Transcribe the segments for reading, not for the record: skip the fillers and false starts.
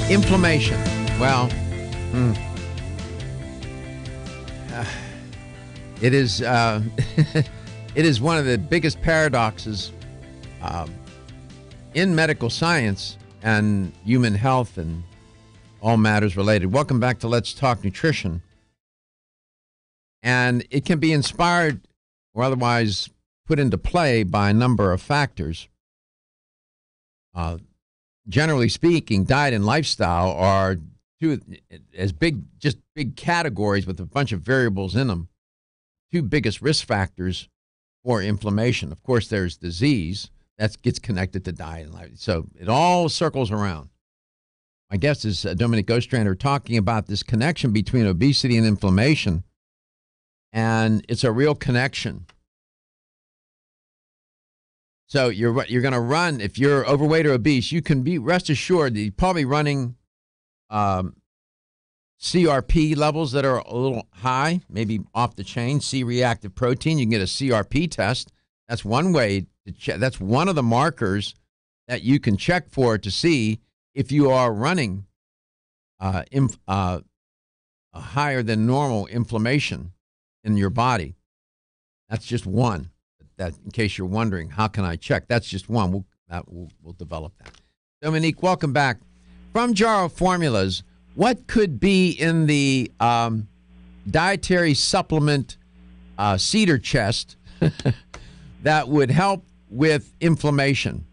Inflammation. Well, it is it is one of the biggest paradoxes in medical science and human health and all matters related. Welcome back to Let's Talk Nutrition. And it can be inspired or otherwise put into play by a number of factors. Generally speaking, diet and lifestyle are two as big, just big categories with a bunch of variables in them. Two biggest risk factors for inflammation. Of course, there's disease that gets connected to diet and life. So it all circles around. My guest is Dominique Ostrander, talking about this connection between obesity and inflammation. And it's a real connection. So you're going to run, if you're overweight or obese, you can be rest assured that you're probably running CRP levels that are a little high, maybe off the chain, C-reactive protein. You can get a CRP test. That's one way to check. That's one of the markers that you can check for to see if you are running a higher than normal inflammation in your body. That's just one. That, in case you're wondering, how can I check? That's just one. We'll develop that. Dominique, welcome back. From Jarrow Formulas, what could be in the dietary supplement cedar chest that would help with inflammation?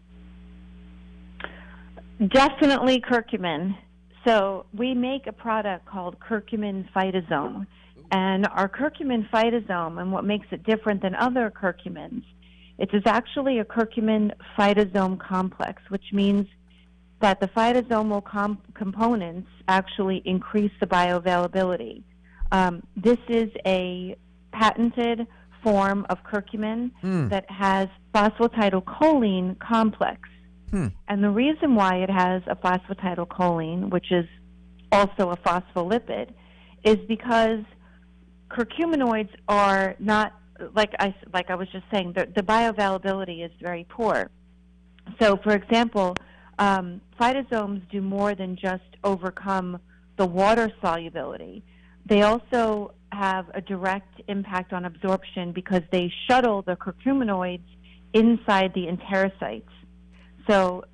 Definitely curcumin. So we make a product called Curcumin Phytosome. And our curcumin phytosome, and what makes it different than other curcumins, it is actually a curcumin phytosome complex, which means that the phytosomal components actually increase the bioavailability. This is a patented form of curcumin that has phosphatidylcholine complex. And the reason why it has a phosphatidylcholine, which is also a phospholipid, is because curcuminoids are not, like I was just saying, the bioavailability is very poor. So, for example, phytosomes do more than just overcome the water solubility. They also have a direct impact on absorption because they shuttle the curcuminoids inside the enterocytes. So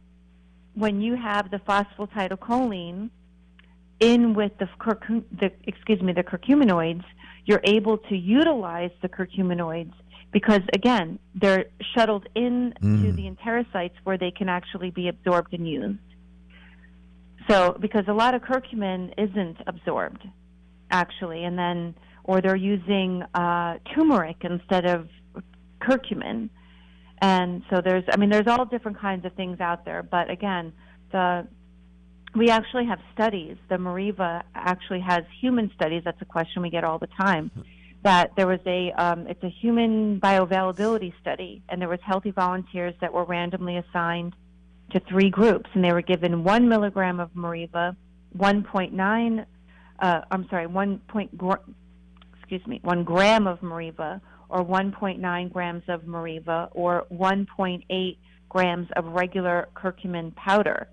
when you have the phosphatidylcholine in with the curcuminoids, you're able to utilize the curcuminoids because, again, they're shuttled into the enterocytes where they can actually be absorbed and used. So, because a lot of curcumin isn't absorbed, actually, or they're using turmeric instead of curcumin. And so there's all different kinds of things out there. But again, we actually have studies. The Mariva actually has human studies. That's a question we get all the time. That there was it's a human bioavailability study, and there was healthy volunteers that were randomly assigned to 3 groups, and they were given 1 milligram of Mariva, 1 gram of Mariva, or 1.9 grams of Mariva, or 1.8 grams of regular curcumin powder.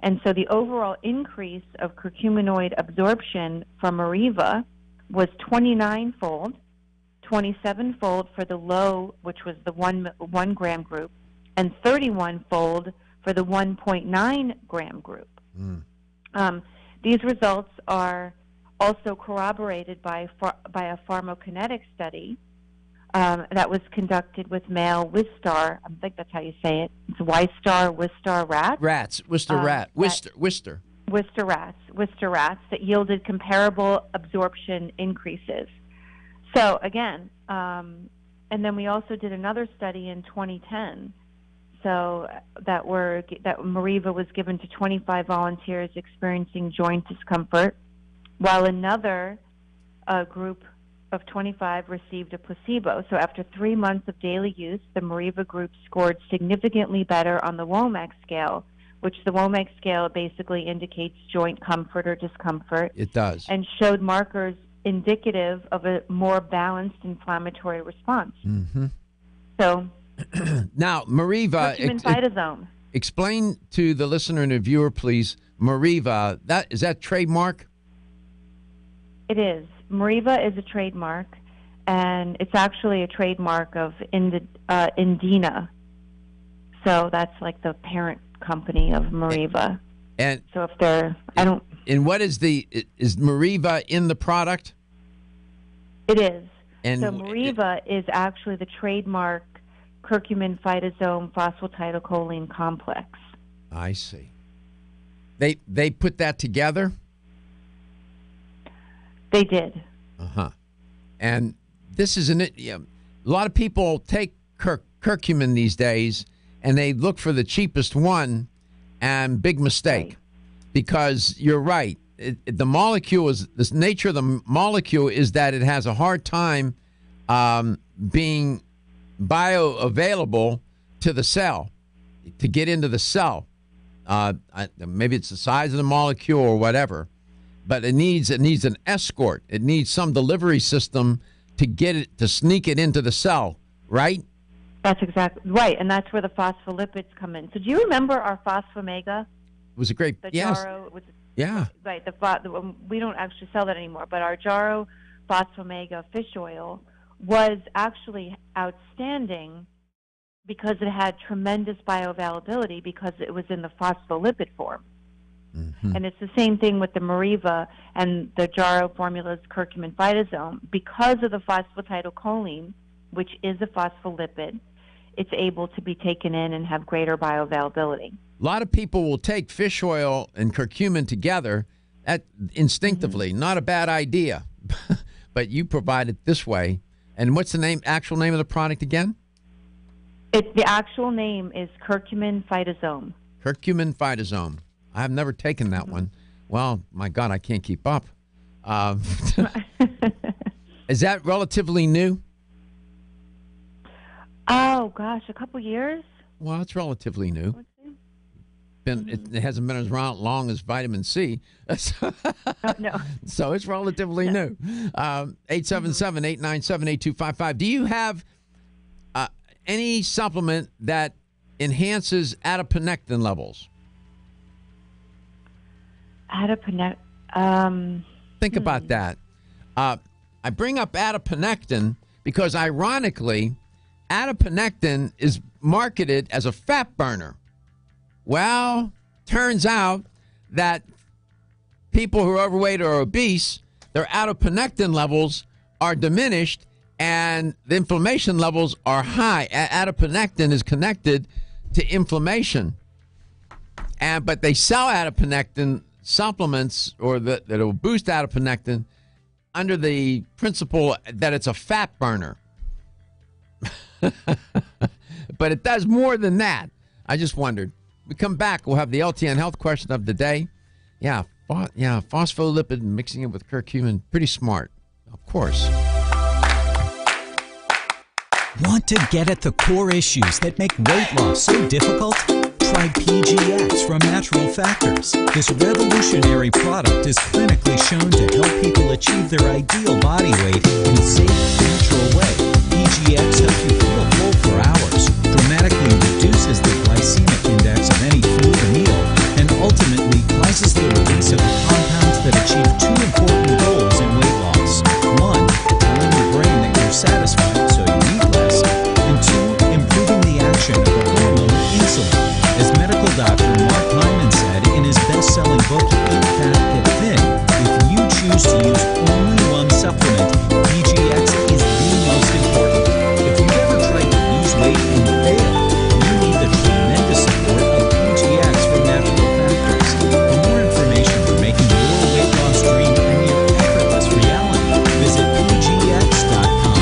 And so the overall increase of curcuminoid absorption from Mariva was 29-fold, 27-fold for the low, which was the 1 gram group, and 31-fold for the 1.9 gram group. These results are also corroborated by a pharmacokinetic study that was conducted with male Wistar. I think that's how you say it. It's Wistar rats. Wistar rats that yielded comparable absorption increases. So again, and then we also did another study in 2010. So that Mariva was given to 25 volunteers experiencing joint discomfort, while another group of 25 received a placebo. So after 3 months of daily use, the Mariva group scored significantly better on the WOMAC scale, which the WOMAC scale basically indicates joint comfort or discomfort. It does. And showed markers indicative of a more balanced inflammatory response. So now, Mariva, curcumin phytosome. Explain to the listener and the viewer, please, Meriva. Is that trademark? It is. Meriva is a trademark, and it's actually a trademark of Indena. So that's like the parent company of Meriva. And so if they're, I don't. And what is Meriva in the product? It is. And so Meriva is actually the trademark curcumin phytosome phosphatidylcholine complex. I see. They put that together? They did. Uh-huh. And this is a lot of people take curcumin these days and they look for the cheapest one, and big mistake. Right. Because you're right. The molecule is, the nature of the molecule is that it has a hard time being bioavailable to the cell, to get into the cell. Maybe it's the size of the molecule or whatever, but it needs an escort. It needs some delivery system to get it, to sneak it into the cell, right? That's exactly right, and that's where the phospholipids come in. So do you remember our Phosphomega? It was a great, yes. Yeah. Right, we don't actually sell that anymore, but our Jarrow Phosphomega fish oil was actually outstanding because it had tremendous bioavailability because it was in the phospholipid form. Mm-hmm. And it's the same thing with the Meriva and the Jarrow Formulas curcumin phytosome. Because of the phosphatidylcholine, which is a phospholipid, it's able to be taken in and have greater bioavailability. A lot of people will take fish oil and curcumin together instinctively. Mm-hmm. Not a bad idea, but you provide it this way. And what's the actual name of the product again? The actual name is curcumin phytosome. Curcumin phytosome. I have never taken that one. Well, my God, I can't keep up. Is that relatively new? Oh, gosh, a couple years. Well, it's relatively new. It hasn't been as long as vitamin C. No. So it's relatively new. 877-897-8255. Do you have any supplement that enhances adiponectin levels? Think about that. I bring up adiponectin because, ironically, adiponectin is marketed as a fat burner. Well, turns out that people who are overweight or obese, their adiponectin levels are diminished and the inflammation levels are high. Adiponectin is connected to inflammation. But they sell adiponectin supplements that will boost adiponectin under the principle that it's a fat burner. But it does more than that. I just wondered. We come back, we'll have the LTN health question of the day. Yeah, phospholipid mixing it with curcumin, pretty smart, of course. Want to get at the core issues that make weight loss so difficult? Try PGX from Natural Factors. This revolutionary product is clinically shown to help people achieve their ideal body weight in a safe, natural way. PGX helps you feel full for hours, dramatically reduces the glycemic index of any food or meal, and ultimately causes the release of the compounds that achieve two important goals in weight loss. One, telling your brain that you're satisfied so you eat less, and two, improving the action of the hormone insulin. As medical doctor Mark Hyman said in his best-selling book, Eat Fat, Get Thin, if you choose to use only one supplement, PGX is the most important. If you've ever tried to lose weight and failed, you need the tremendous support of PGX from Natural Factors. For more information on making your weight loss dream a near effortless reality, visit PGX.com.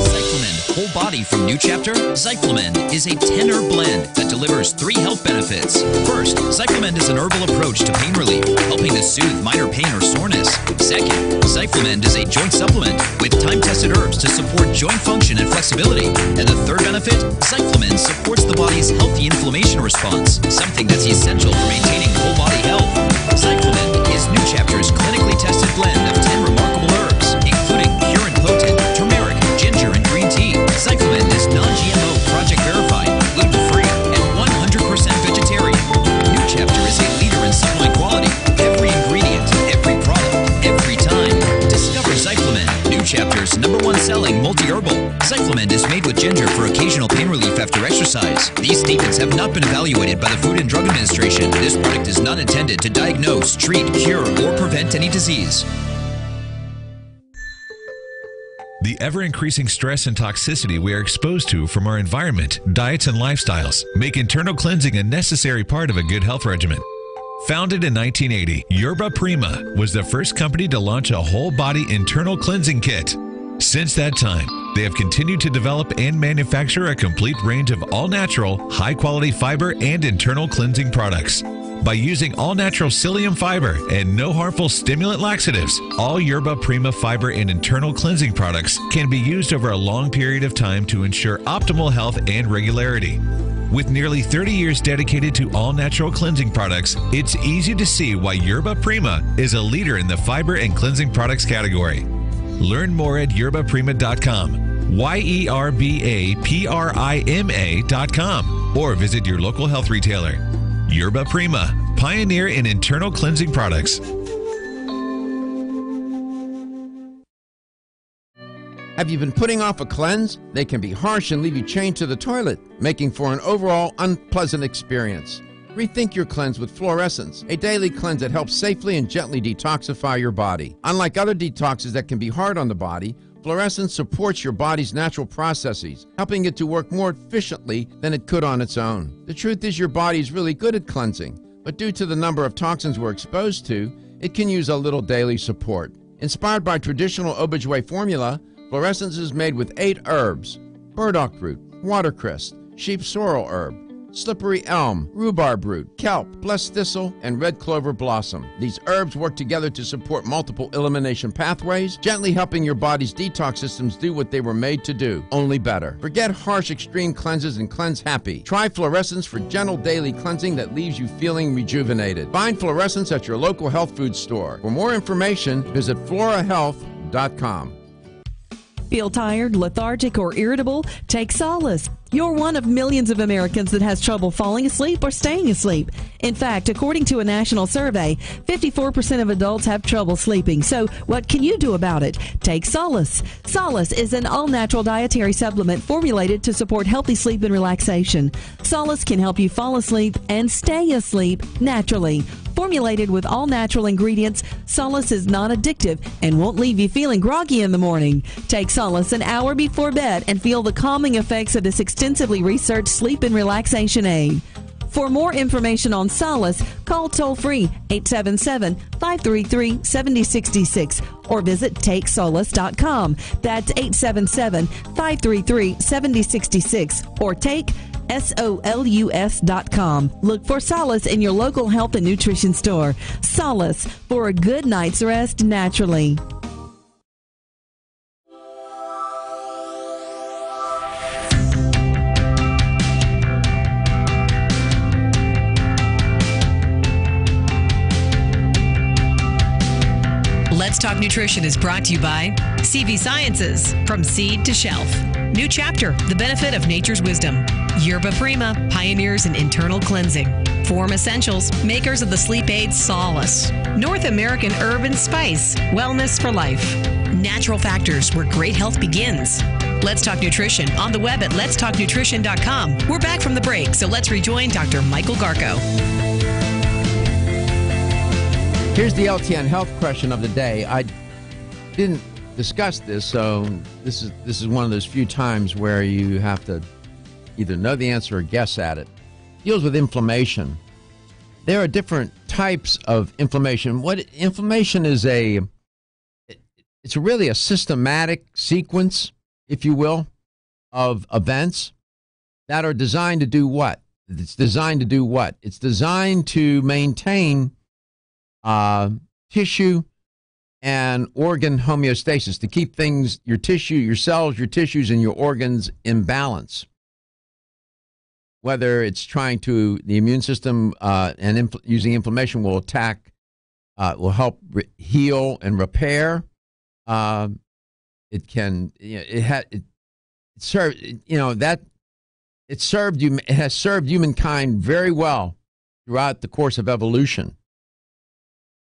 Cyclamen Whole Body from New Chapter. Cyclamen is a 10-herb blend that delivers 3 health benefits. First, Cyclamen is an herbal approach to pain relief, helping to soothe minor pain or soreness. Second, Cyclamen is a joint supplement with time-tested herbs to support joint function and flexibility. And the third benefit, Cyclamen supports the body's healthy inflammation response, something that's essential for maintaining whole body health. Cyclamen is New Chapter's clinically tested blend of 10 remarkable herbs, including pure and potent turmeric, ginger, and green tea. Cyclamen is non-GMO, project verified, gluten-free, and 100% exercise. These statements have not been evaluated by the Food and Drug Administration. This product is not intended to diagnose, treat, cure, or prevent any disease. The ever-increasing stress and toxicity we are exposed to from our environment, diets, and lifestyles make internal cleansing a necessary part of a good health regimen. Founded in 1980, Yerba Prima was the first company to launch a whole-body internal cleansing kit. Since that time, they have continued to develop and manufacture a complete range of all-natural, high-quality fiber and internal cleansing products. By using all-natural psyllium fiber and no harmful stimulant laxatives, all Yerba Prima fiber and internal cleansing products can be used over a long period of time to ensure optimal health and regularity. With nearly 30 years dedicated to all-natural cleansing products, it's easy to see why Yerba Prima is a leader in the fiber and cleansing products category. Learn more at yerbaprima.com, YERBAPRIMA.com, or visit your local health retailer. Yerba Prima, pioneer in internal cleansing products. Have you been putting off a cleanse? They can be harsh and leave you chained to the toilet, making for an overall unpleasant experience. Rethink your cleanse with Fluorescence, a daily cleanse that helps safely and gently detoxify your body. Unlike other detoxes that can be hard on the body, Fluorescence supports your body's natural processes, helping it to work more efficiently than it could on its own. The truth is your body is really good at cleansing, but due to the number of toxins we're exposed to, it can use a little daily support. Inspired by traditional Obijue formula, Fluorescence is made with 8 herbs: burdock root, watercress, sheep sorrel herb, slippery elm, rhubarb root, kelp, blessed thistle, and red clover blossom. These herbs work together to support multiple elimination pathways, gently helping your body's detox systems do what they were made to do, only better. Forget harsh extreme cleanses and cleanse happy. Try Fluorescence for gentle daily cleansing that leaves you feeling rejuvenated. Find Fluorescence at your local health food store. For more information, visit florahealth.com. Feel tired, lethargic, or irritable? Take Solace. You're one of millions of Americans that has trouble falling asleep or staying asleep. In fact, according to a national survey, 54% of adults have trouble sleeping. So what can you do about it? Take Solace. Solace is an all-natural dietary supplement formulated to support healthy sleep and relaxation. Solace can help you fall asleep and stay asleep naturally. Formulated with all-natural ingredients, Solace is non-addictive and won't leave you feeling groggy in the morning. Take Solace an hour before bed and feel the calming effects of this extensively researched sleep and relaxation aid. For more information on Solace, call toll-free 877-533-7066 or visit TakeSolace.com. That's 877-533-7066 or take SOLUS.com. Look for Solace in your local health and nutrition store. Solace, for a good night's rest naturally. Let's Talk Nutrition is brought to you by CV Sciences, from seed to shelf. New chapter, the benefit of nature's wisdom. Yerba Prima, pioneers in internal cleansing. Form Essentials, makers of the sleep aid Solace. North American Herb and Spice, wellness for life. Natural Factors, where great health begins. Let's Talk Nutrition on the web at letstalknutrition.com. We're back from the break, so let's rejoin Dr. Michael Garko. Here's the LTN health question of the day. I didn't discuss this, so this is one of those few times where you have to either know the answer or guess at it. It deals with inflammation. There are different types of inflammation. What inflammation is it's really a systematic sequence, if you will, of events that are designed to do what? It's designed to maintain tissue and organ homeostasis, to keep things, your tissue, your cells, your tissues, and your organs in balance. Whether it's trying to, the immune system using inflammation will attack, will help heal and repair. It can, it has served humankind very well throughout the course of evolution.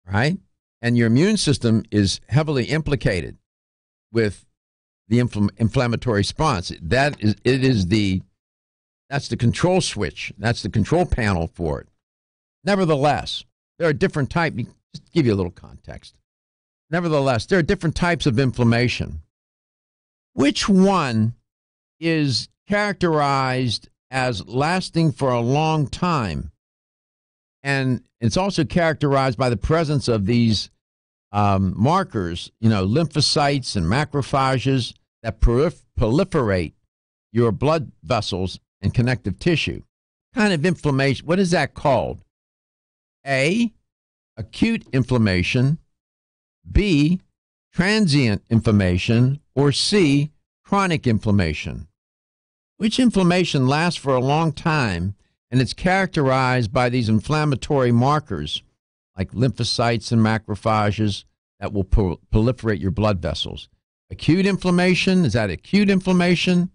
Right? And your immune system is heavily implicated with the inflammatory response. It is the That's the control switch. That's the control panel for it. Nevertheless, there are different types. Just to give you a little context. Nevertheless, there are different types of inflammation. Which one is characterized as lasting for a long time? And it's also characterized by the presence of these markers, lymphocytes and macrophages that proliferate your blood vessels and connective tissue. Kind of inflammation, what is that called? A, acute inflammation, B, transient inflammation, or C, chronic inflammation. Which inflammation lasts for a long time, and it's characterized by these inflammatory markers like lymphocytes and macrophages that will proliferate your blood vessels. Acute inflammation, is that acute inflammation,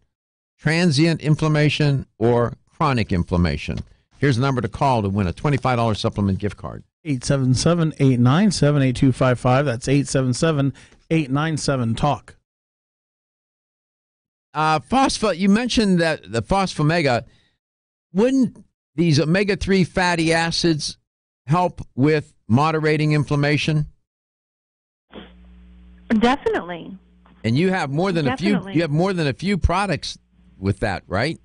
transient inflammation, or chronic inflammation? Here's the number to call to win a $25 supplement gift card. 877-897-8255. That's 877-897-TALK. You mentioned that the phosphomega, wouldn't these omega-3 fatty acids help with moderating inflammation? Definitely. And you have more than Definitely. a few products with that, right?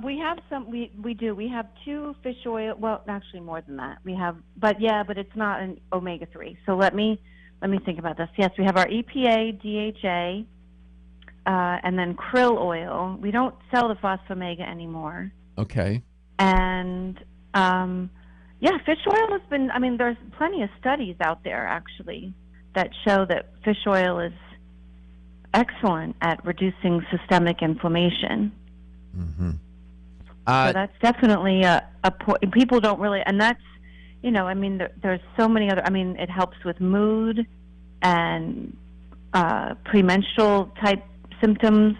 We have some. We do. We have 2 fish oil. Well, actually more than that. We have, but it's not an omega-3. So let me think about this. Yes, we have our EPA, DHA, and then krill oil. We don't sell the phosphomega anymore. Okay. And fish oil has been. I mean, there's plenty of studies out there actually that show that fish oil is excellent at reducing systemic inflammation. Mm-hmm. So that's definitely a point. People don't really, and that's, there's so many other, it helps with mood and premenstrual type symptoms.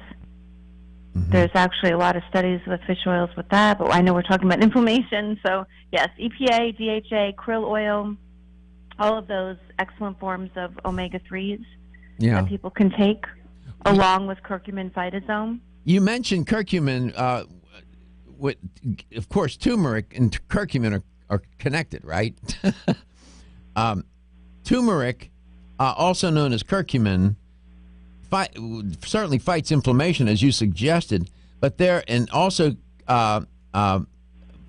Mm-hmm. There's actually a lot of studies with fish oils with that, but I know we're talking about inflammation. So yes, EPA, DHA, krill oil, all of those excellent forms of omega-3s that people can take along with curcumin phytosome. You mentioned curcumin. Of course, turmeric and curcumin are connected, right? Turmeric, also known as curcumin, certainly fights inflammation, as you suggested, but also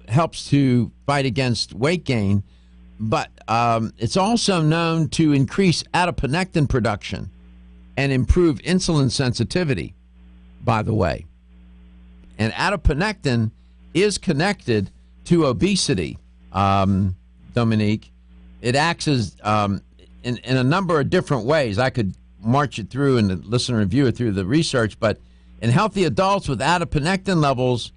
helps to fight against weight gain. But it's also known to increase adiponectin production and improve insulin sensitivity, by the way. And adiponectin is connected to obesity, Dominique. It acts as in a number of different ways. I could march it through and the listener and viewer through the research, but in healthy adults with adiponectin levels,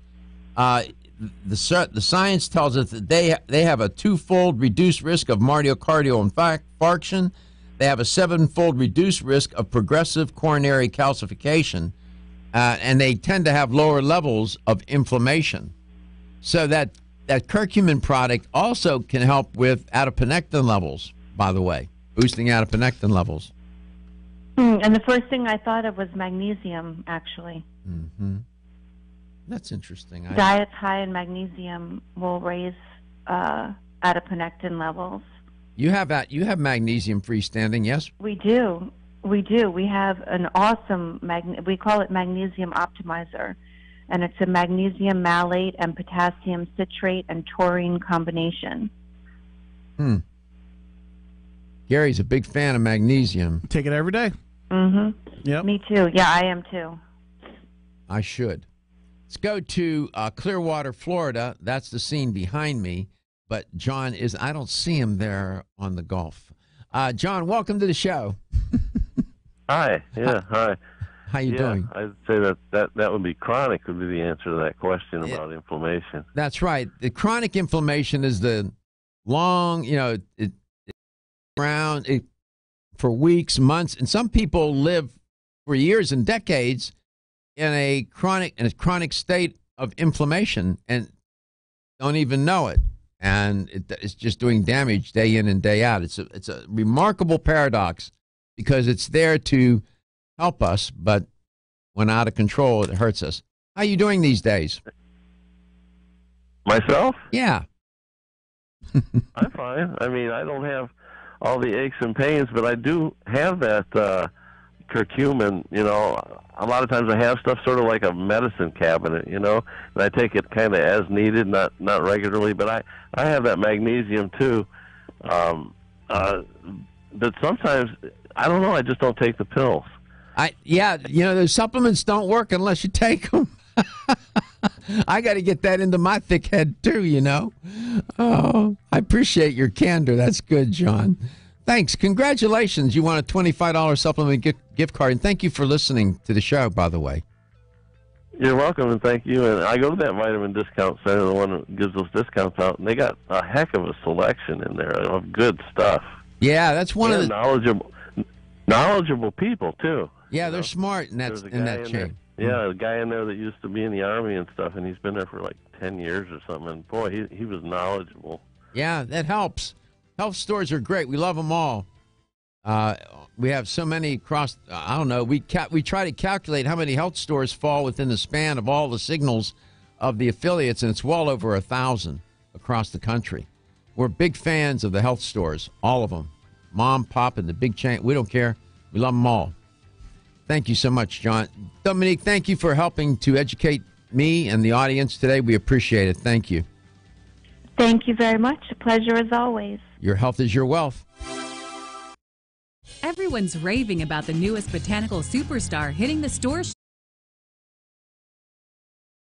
the science tells us that they have a 2-fold reduced risk of myocardial infarction. They have a 7-fold reduced risk of progressive coronary calcification, and they tend to have lower levels of inflammation. So that curcumin product also can help with adiponectin levels, by the way, boosting adiponectin levels. And the first thing I thought of was magnesium, actually. Mm-hmm. That's interesting. Diets high in magnesium will raise adiponectin levels. You have magnesium freestanding, yes? We do. We have an awesome we call it Magnesium Optimizer, and it's a magnesium malate and potassium citrate and taurine combination. Gary's a big fan of magnesium. Take it every day. Mm-hmm. Yep. Me too. Yeah, I am too. I should. Let's go to Clearwater, Florida. That's the scene behind me. But John I don't see him there on the Gulf. John, welcome to the show. Hi. Yeah, hi. How you doing? I'd say that would be chronic would be the answer to that question about inflammation. That's right. The chronic inflammation is the long, it around for weeks, months, and some people live for years and decades in a chronic state of inflammation and don't even know it. And it's just doing damage day in and day out. It's a remarkable paradox because it's there to help us, but when out of control, it hurts us. How you doing these days? Myself? Yeah. I'm fine. I mean, I don't have all the aches and pains, but I do have that curcumin. You know, a lot of times I have stuff sort of like a medicine cabinet, you know, and I take it kind of as needed, not regularly. But I have that magnesium too. But sometimes, I don't know, I just don't take the pills. Those supplements don't work unless you take them. I got to get that into my thick head too, you know. Oh, I appreciate your candor. That's good, John. Thanks. Congratulations. You won a $25 supplement gift card, and thank you for listening to the show, by the way. You're welcome, and thank you. And I go to that vitamin discount center, the one that gives those discounts out, and they got a heck of a selection in there of good stuff. Yeah, that's one of the knowledgeable people too. Yeah, they're smart in that chain. Yeah, a guy in there that used to be in the Army and stuff, and he's been there for like 10 years or something. And boy, he was knowledgeable. Yeah, that helps. Health stores are great. We love them all. We have so many across. I don't know. We try to calculate how many health stores fall within the span of all the signals of the affiliates, and it's well over 1,000 across the country. We're big fans of the health stores, all of them. Mom, pop, and the big chain. We don't care. We love them all. Thank you so much, John. Dominique, thank you for helping to educate me and the audience today. We appreciate it. Thank you. Thank you very much. A pleasure as always. Your health is your wealth. Everyone's raving about the newest botanical superstar hitting the stores.